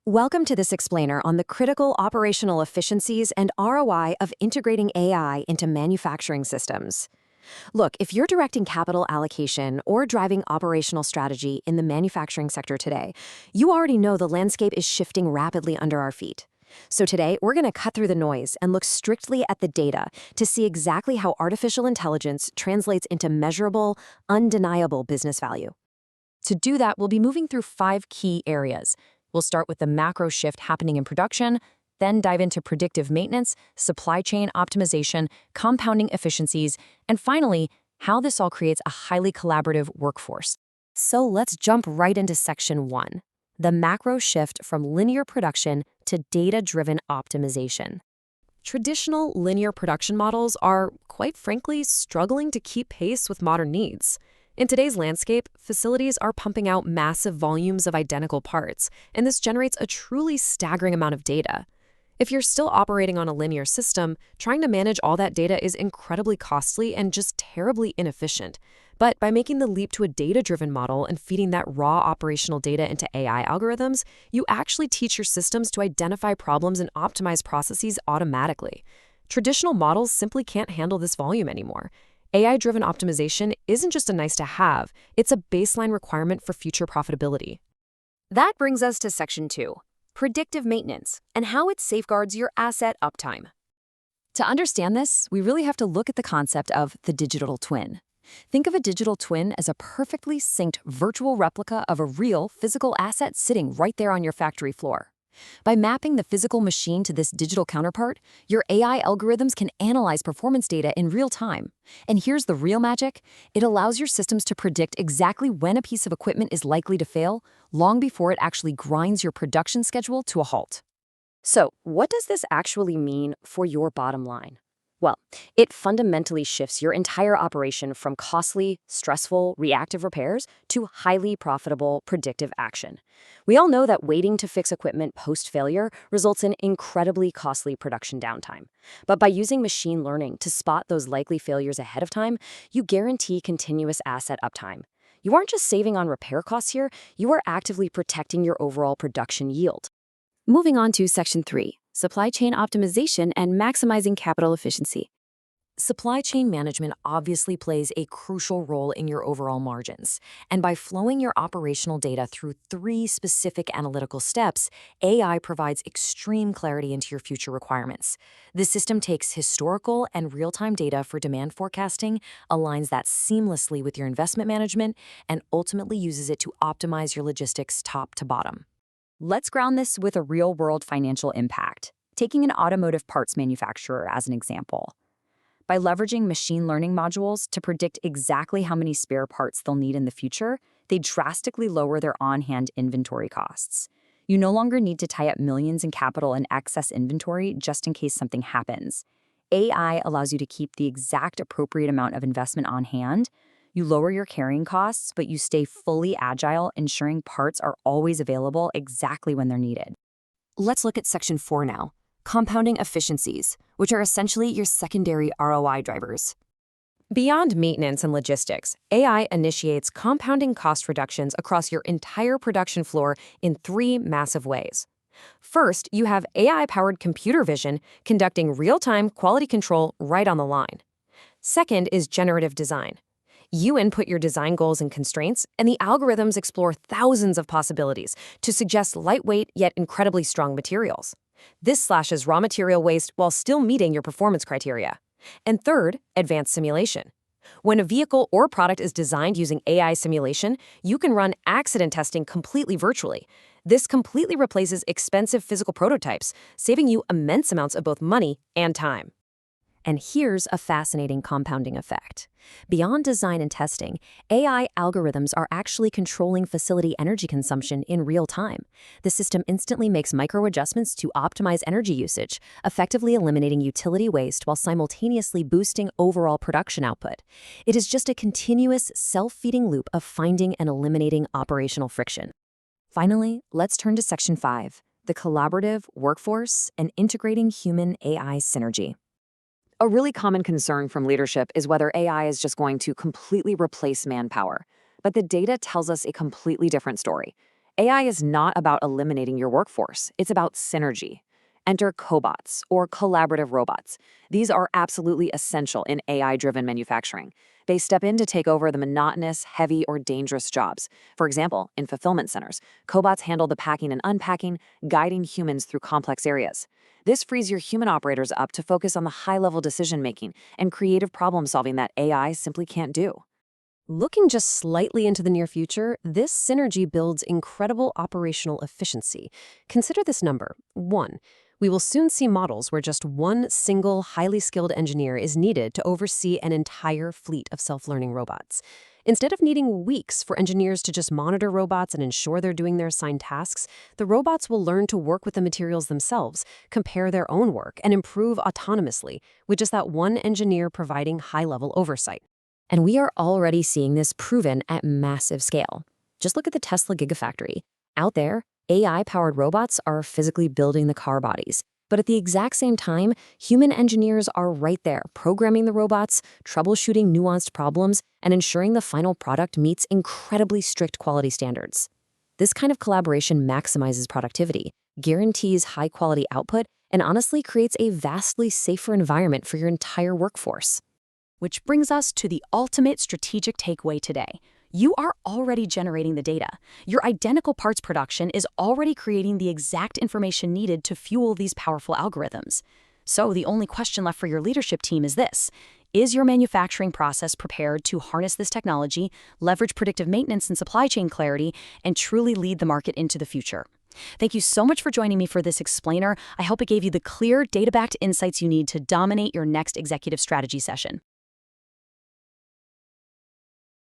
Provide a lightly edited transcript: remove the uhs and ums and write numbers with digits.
Welcome to this explainer on the critical operational efficiencies and ROI of integrating AI into manufacturing systems. Look, if you're directing capital allocation or driving operational strategy in the manufacturing sector today, you already know the landscape is shifting rapidly under our feet. So today, we're going to cut through the noise and look strictly at the data to see exactly how artificial intelligence translates into measurable, undeniable business value. To do that, we'll be moving through 5 key areas. We'll start with the macro shift happening in production, then dive into predictive maintenance, supply chain optimization, compounding efficiencies, and finally, how this all creates a highly collaborative workforce. So let's jump right into section 1, the macro shift from linear production to data-driven optimization. Traditional linear production models are, quite frankly, struggling to keep pace with modern needs. In today's landscape, facilities are pumping out massive volumes of identical parts, and this generates a truly staggering amount of data. If you're still operating on a linear system, trying to manage all that data is incredibly costly and just terribly inefficient. But by making the leap to a data-driven model and feeding that raw operational data into AI algorithms, you actually teach your systems to identify problems and optimize processes automatically. Traditional models simply can't handle this volume anymore. AI-driven optimization isn't just a nice-to-have, it's a baseline requirement for future profitability. That brings us to Section 2, predictive maintenance, and how it safeguards your asset uptime. To understand this, we really have to look at the concept of the digital twin. Think of a digital twin as a perfectly synced virtual replica of a real physical asset sitting right there on your factory floor. By mapping the physical machine to this digital counterpart, your AI algorithms can analyze performance data in real time. And here's the real magic. It allows your systems to predict exactly when a piece of equipment is likely to fail, long before it actually grinds your production schedule to a halt. So, what does this actually mean for your bottom line? Well, it fundamentally shifts your entire operation from costly, stressful, reactive repairs to highly profitable, predictive action. We all know that waiting to fix equipment post-failure results in incredibly costly production downtime. But by using machine learning to spot those likely failures ahead of time, you guarantee continuous asset uptime. You aren't just saving on repair costs here, you are actively protecting your overall production yield. Moving on to Section 3, supply chain optimization and maximizing capital efficiency. Supply chain management obviously plays a crucial role in your overall margins. And by flowing your operational data through 3 specific analytical steps, AI provides extreme clarity into your future requirements. The system takes historical and real-time data for demand forecasting, aligns that seamlessly with your investment management, and ultimately uses it to optimize your logistics top to bottom. Let's ground this with a real-world financial impact, taking an automotive parts manufacturer as an example. By leveraging machine learning modules to predict exactly how many spare parts they'll need in the future, they drastically lower their on-hand inventory costs. You no longer need to tie up millions in capital and excess inventory just in case something happens. AI allows you to keep the exact appropriate amount of investment on hand. You lower your carrying costs, but you stay fully agile, ensuring parts are always available exactly when they're needed. Let's look at Section 4 now, compounding efficiencies, which are essentially your secondary ROI drivers. Beyond maintenance and logistics, AI initiates compounding cost reductions across your entire production floor in 3 massive ways. First, you have AI-powered computer vision conducting real-time quality control right on the line. Second is generative design. You input your design goals and constraints, and the algorithms explore thousands of possibilities to suggest lightweight yet incredibly strong materials. This slashes raw material waste while still meeting your performance criteria. And third, advanced simulation. When a vehicle or product is designed using AI simulation, you can run accident testing completely virtually. This completely replaces expensive physical prototypes, saving you immense amounts of both money and time. And here's a fascinating compounding effect. Beyond design and testing, AI algorithms are actually controlling facility energy consumption in real time. The system instantly makes micro adjustments to optimize energy usage, effectively eliminating utility waste while simultaneously boosting overall production output. It is just a continuous, self-feeding loop of finding and eliminating operational friction. Finally, let's turn to Section 5, the collaborative workforce and integrating human-AI synergy. A really common concern from leadership is whether AI is just going to completely replace manpower. But the data tells us a completely different story. AI is not about eliminating your workforce, it's about synergy. Enter cobots, or collaborative robots. These are absolutely essential in AI-driven manufacturing. They step in to take over the monotonous, heavy, or dangerous jobs. For example, in fulfillment centers, cobots handle the packing and unpacking, guiding humans through complex areas. This frees your human operators up to focus on the high-level decision-making and creative problem-solving that AI simply can't do. Looking just slightly into the near future, this synergy builds incredible operational efficiency. Consider this number, 1. We will soon see models where just one single, highly skilled engineer is needed to oversee an entire fleet of self-learning robots. Instead of needing weeks for engineers to just monitor robots and ensure they're doing their assigned tasks, the robots will learn to work with the materials themselves, compare their own work, and improve autonomously, with just that one engineer providing high-level oversight. And we are already seeing this proven at massive scale. Just look at the Tesla Gigafactory. Out there, AI-powered robots are physically building the car bodies. But at the exact same time, human engineers are right there, programming the robots, troubleshooting nuanced problems, and ensuring the final product meets incredibly strict quality standards. This kind of collaboration maximizes productivity, guarantees high-quality output, and honestly creates a vastly safer environment for your entire workforce. Which brings us to the ultimate strategic takeaway today. You are already generating the data. Your identical parts production is already creating the exact information needed to fuel these powerful algorithms. So the only question left for your leadership team is this: is your manufacturing process prepared to harness this technology, leverage predictive maintenance and supply chain clarity, and truly lead the market into the future? Thank you so much for joining me for this explainer. I hope it gave you the clear, data-backed insights you need to dominate your next executive strategy session.